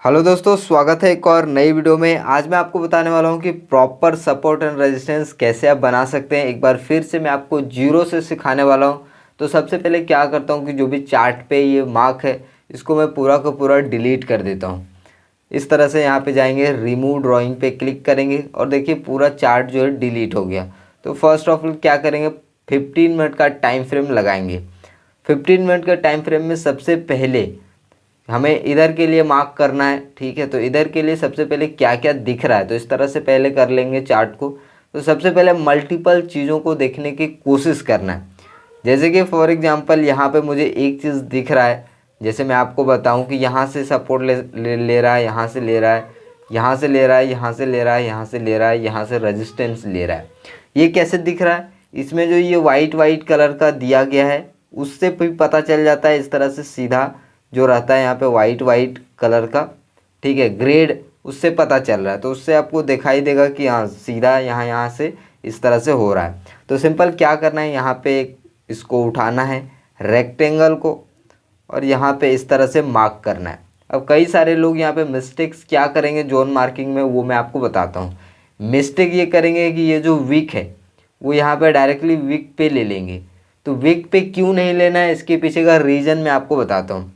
Hello दोस्तों, स्वागत है एक और नई वीडियो में। आज मैं आपको बताने वाला हूं कि प्रॉपर सपोर्ट एंड रेजिस्टेंस कैसे आप बना सकते हैं। एक बार फिर से मैं आपको जीरो से सिखाने वाला हूं। तो सबसे पहले क्या करता हूं कि जो भी चार्ट पे ये मार्क है इसको मैं पूरा का पूरा डिलीट कर देता हूं। इस तरह से यहाँ पे जाएंगे, रिमूव ड्राइंग पे क्लिक करेंगे और देखिए पूरा चार्ट जो है डिलीट हो गया। तो फर्स्ट ऑफ ऑल क्या करेंगे, 15 मिनट का टाइम फ्रेम लगाएंगे। 15 मिनट का टाइम फ्रेम में सबसे पहले हमें इधर के लिए मार्क करना है, ठीक है। तो इधर के लिए सबसे पहले क्या क्या दिख रहा है तो इस तरह से पहले कर लेंगे चार्ट को। तो सबसे पहले मल्टीपल चीज़ों को देखने की कोशिश करना है। जैसे कि फॉर एग्जांपल यहाँ पे मुझे एक चीज़ दिख रहा है, जैसे मैं आपको बताऊं कि यहाँ से सपोर्ट ले रहा है, यहाँ से ले रहा है, यहाँ से ले रहा है, यहाँ से ले रहा है, यहाँ से ले रहा है, यहाँ से रेजिस्टेंस ले रहा है। ये कैसे दिख रहा है, इसमें जो ये वाइट कलर का दिया गया है उससे भी पता चल जाता है। इस तरह से सीधा जो रहता है यहाँ पे वाइट कलर का, ठीक है, ग्रेड, उससे पता चल रहा है। तो उससे आपको दिखाई देगा कि हाँ सीधा यहाँ से इस तरह से हो रहा है। तो सिंपल क्या करना है, यहाँ पे इसको उठाना है रेक्टेंगल को और यहाँ पे इस तरह से मार्क करना है। अब कई सारे लोग यहाँ पे मिस्टेक्स क्या करेंगे जोन मार्किंग में, वो मैं आपको बताता हूँ। मिस्टेक ये करेंगे कि ये जो वीक है वो यहाँ पे डायरेक्टली वीक पे ले लेंगे। तो वीक पे क्यों नहीं लेना है, इसके पीछे का रीज़न मैं आपको बताता हूँ।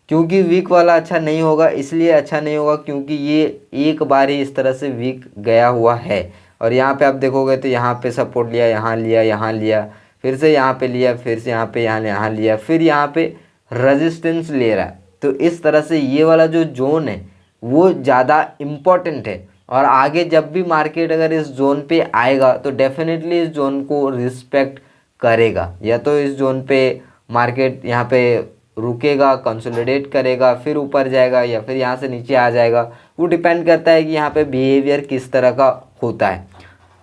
क्योंकि वीक वाला अच्छा नहीं होगा, इसलिए अच्छा नहीं होगा क्योंकि ये एक बार ही इस तरह से वीक गया हुआ है। और यहाँ पे आप देखोगे तो यहाँ पे सपोर्ट लिया, यहाँ लिया, यहाँ लिया, फिर से यहाँ पे लिया, फिर से यहाँ पे यहाँ लिया, फिर यहाँ पे रेजिस्टेंस ले रहा है। तो इस तरह से ये वाला जो जोन है वो ज़्यादा इम्पॉर्टेंट है। और आगे जब भी मार्केट अगर इस जोन पे आएगा तो डेफिनेटली इस जोन को रिस्पेक्ट करेगा। या तो इस जोन पे मार्केट यहाँ पे रुकेगा, कंसोलिडेट करेगा, फिर ऊपर जाएगा, या फिर यहाँ से नीचे आ जाएगा। वो डिपेंड करता है कि यहाँ पे बिहेवियर किस तरह का होता है।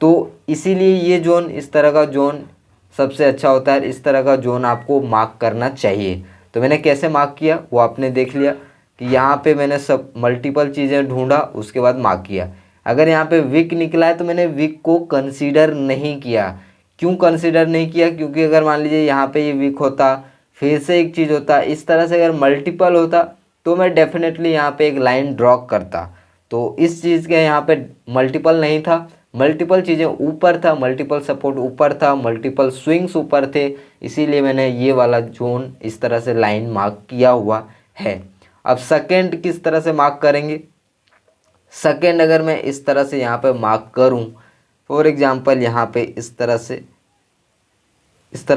तो इसीलिए ये जोन, इस तरह का जोन सबसे अच्छा होता है। इस तरह का जोन आपको मार्क करना चाहिए। तो मैंने कैसे मार्क किया वो आपने देख लिया कि यहाँ पे मैंने सब मल्टीपल चीज़ें ढूंढा, उसके बाद मार्क किया। अगर यहाँ पे वीक निकला है तो मैंने वीक को कंसीडर नहीं किया। क्यों कंसीडर नहीं किया, क्योंकि अगर मान लीजिए यहाँ पे ये वीक होता, फिर से एक चीज़ होता, इस तरह से अगर मल्टीपल होता तो मैं डेफिनेटली यहाँ पे एक लाइन ड्रॉ करता। तो इस चीज़ के यहाँ पे मल्टीपल नहीं था, मल्टीपल चीज़ें ऊपर था, मल्टीपल सपोर्ट ऊपर था, मल्टीपल स्विंग्स ऊपर थे, इसीलिए मैंने ये वाला जोन इस तरह से लाइन मार्क किया हुआ है। अब सेकेंड किस तरह से मार्क करेंगे, सेकेंड अगर मैं इस तरह से यहाँ पे मार्क करूँ, फॉर एग्जांपल यहाँ पे इस तरह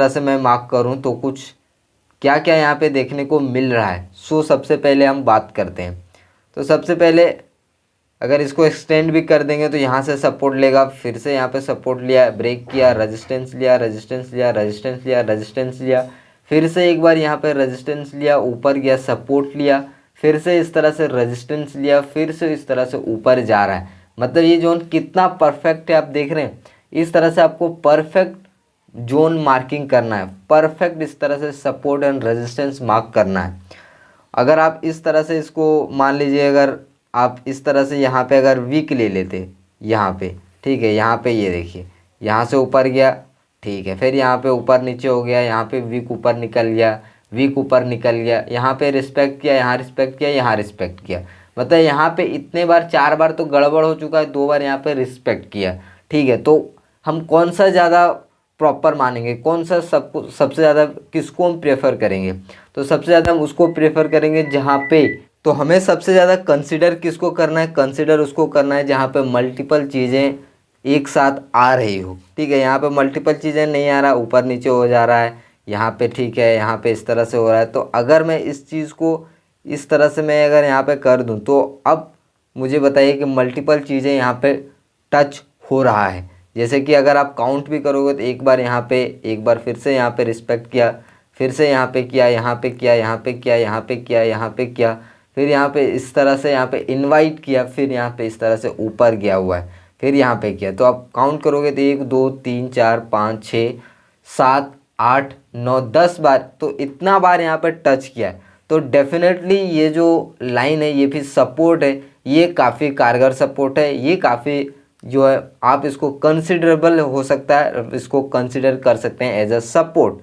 से मैं मार्क करूँ तो कुछ क्या क्या यहाँ पे देखने को मिल रहा है। सो सबसे पहले हम बात करते हैं। तो सबसे पहले अगर इसको एक्सटेंड भी कर देंगे तो यहाँ से सपोर्ट लेगा, फिर से यहाँ पे सपोर्ट लिया, ब्रेक किया, रेजिस्टेंस लिया, रेजिस्टेंस लिया, रेजिस्टेंस लिया, रेजिस्टेंस लिया, फिर से एक बार यहाँ पे रेजिस्टेंस लिया, ऊपर गया, सपोर्ट लिया, फिर से इस तरह से रेजिस्टेंस लिया, फिर से इस तरह से ऊपर जा रहा है। मतलब ये जोन कितना परफेक्ट है आप देख रहे हैं। इस तरह से आपको परफेक्ट जोन मार्किंग करना है, परफेक्ट इस तरह से सपोर्ट एंड रेजिस्टेंस मार्क करना है। अगर आप इस तरह से इसको मान लीजिए, अगर आप इस तरह से यहाँ पे अगर वीक ले लेते यहाँ पे, ठीक है, यहाँ पे ये देखिए यहाँ से ऊपर गया, ठीक है, फिर यहाँ पे ऊपर नीचे हो गया, यहाँ पे वीक ऊपर निकल गया, वीक ऊपर निकल गया, यहाँ पे रिस्पेक्ट किया, यहाँ रिस्पेक्ट किया, यहाँ रिस्पेक्ट किया। मतलब यहाँ पे इतने बार, 4 बार तो गड़बड़ हो चुका है, 2 बार यहाँ पे रिस्पेक्ट किया, ठीक है। तो हम कौन सा ज़्यादा प्रॉपर मानेंगे, कौन सा सबसे ज़्यादा किसको हम प्रेफर करेंगे, तो सबसे ज़्यादा हम उसको प्रेफर करेंगे जहाँ पे, तो हमें सबसे ज़्यादा कंसिडर किसको करना है, कंसिडर उसको करना है जहाँ पे मल्टीपल चीज़ें एक साथ आ रही हो, ठीक है। यहाँ पे मल्टीपल चीज़ें नहीं आ रहा, ऊपर नीचे हो जा रहा है यहाँ पे, ठीक है, यहाँ पे इस तरह से हो रहा है। तो अगर मैं इस चीज़ को इस तरह से मैं अगर यहाँ पे कर दूँ तो अब मुझे बताइए कि मल्टीपल चीज़ें यहाँ पे टच हो रहा है। जैसे कि अगर आप काउंट भी करोगे तो एक बार यहाँ पे, एक बार फिर से यहाँ पे रिस्पेक्ट किया, फिर से यहाँ पे किया, यहाँ पे किया, यहाँ पे किया, यहाँ पे किया, यहाँ पे किया, फिर यहाँ पे इस तरह से यहाँ पे इनवाइट किया, फिर यहाँ पे इस तरह से ऊपर गया हुआ है, फिर यहाँ पे किया। तो आप काउंट करोगे तो 1 2 3 4 5 6 7 8 9 10 बार, तो इतना बार यहाँ पे टच किया है। तो डेफिनेटली ये जो लाइन है, ये भी सपोर्ट है, ये काफ़ी कारगर सपोर्ट है, ये काफ़ी जो है आप इसको कंसिडरेबल हो सकता है, इसको कंसिडर कर सकते हैं एज अ सपोर्ट।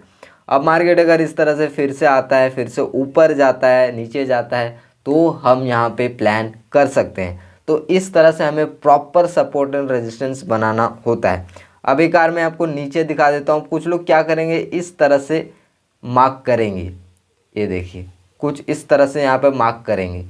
अब मार्केट अगर इस तरह से फिर से आता है, फिर से ऊपर जाता है, नीचे जाता है, तो हम यहाँ पे प्लान कर सकते हैं। तो इस तरह से हमें प्रॉपर सपोर्ट एंड रेजिस्टेंस बनाना होता है। अब एक बार मैं आपको नीचे दिखा देता हूँ। कुछ लोग क्या करेंगे, इस तरह से मार्क करेंगे, ये देखिए कुछ इस तरह से यहाँ पे मार्क करेंगे।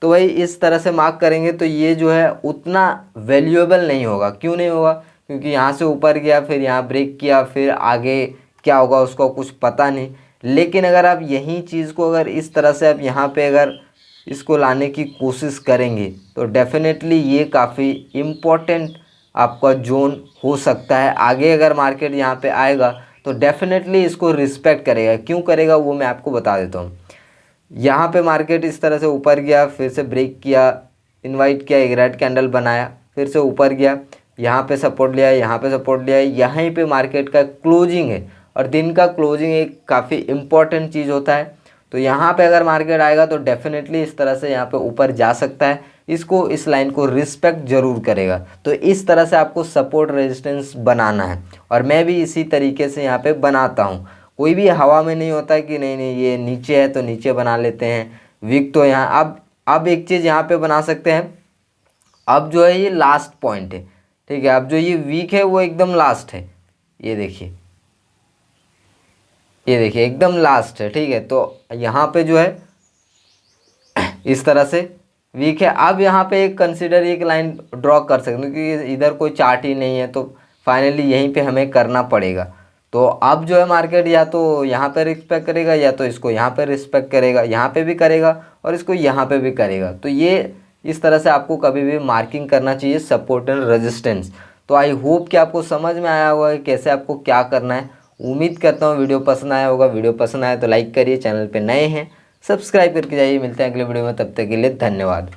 तो भाई इस तरह से मार्क करेंगे तो ये जो है उतना वैल्यूएबल नहीं होगा। क्यों नहीं होगा, क्योंकि यहाँ से ऊपर गया, फिर यहाँ ब्रेक किया, फिर आगे क्या होगा उसको कुछ पता नहीं। लेकिन अगर आप यही चीज़ को अगर इस तरह से आप यहाँ पे अगर इसको लाने की कोशिश करेंगे तो डेफिनेटली ये काफ़ी इम्पोर्टेंट आपका जोन हो सकता है। आगे अगर मार्केट यहाँ पे आएगा तो डेफिनेटली इसको रिस्पेक्ट करेगा। क्यों करेगा वो मैं आपको बता देता हूँ। यहाँ पे मार्केट इस तरह से ऊपर गया, फिर से ब्रेक किया, इनवाइट किया, एक रेड कैंडल बनाया, फिर से ऊपर गया, यहाँ पे सपोर्ट लिया, यहाँ पे सपोर्ट लिया, यहीं पे मार्केट का क्लोजिंग है। और दिन का क्लोजिंग एक काफ़ी इम्पॉर्टेंट चीज़ होता है। तो यहाँ पे अगर मार्केट आएगा तो डेफिनेटली इस तरह से यहाँ पे ऊपर जा सकता है। इसको, इस लाइन को रिस्पेक्ट जरूर करेगा। तो इस तरह से आपको सपोर्ट रेजिस्टेंस बनाना है और मैं भी इसी तरीके से यहाँ पे बनाता हूँ। कोई भी हवा में नहीं होता है कि नहीं नहीं ये नीचे है तो नीचे बना लेते हैं, वीक तो यहाँ। अब एक चीज़ यहाँ पे बना सकते हैं। अब जो है ये लास्ट पॉइंट है, ठीक है। अब जो ये वीक है वो एकदम लास्ट है, ये देखिए, ये देखिए एकदम लास्ट है, ठीक है। तो यहाँ पे जो है इस तरह से वीक है। अब यहाँ पे एक कंसिडर एक लाइन ड्रॉ कर सकते हैं क्योंकि इधर कोई चार्ट ही नहीं है, तो फाइनली यहीं पे हमें करना पड़ेगा। तो अब जो है मार्केट या तो यहाँ पे रिस्पेक्ट करेगा या तो इसको यहाँ पे रिस्पेक्ट करेगा, यहाँ पे भी करेगा और इसको यहाँ पे भी करेगा। तो ये इस तरह से आपको कभी भी मार्किंग करना चाहिए सपोर्ट एंड रेजिस्टेंस। तो आई होप कि आपको समझ में आया होगा कि कैसे आपको क्या करना है। उम्मीद करता हूँ वीडियो पसंद आया होगा। वीडियो पसंद आया तो लाइक करिए, चैनल पे नए हैं सब्सक्राइब करके जाइए। मिलते हैं अगले वीडियो में, तब तक के लिए धन्यवाद।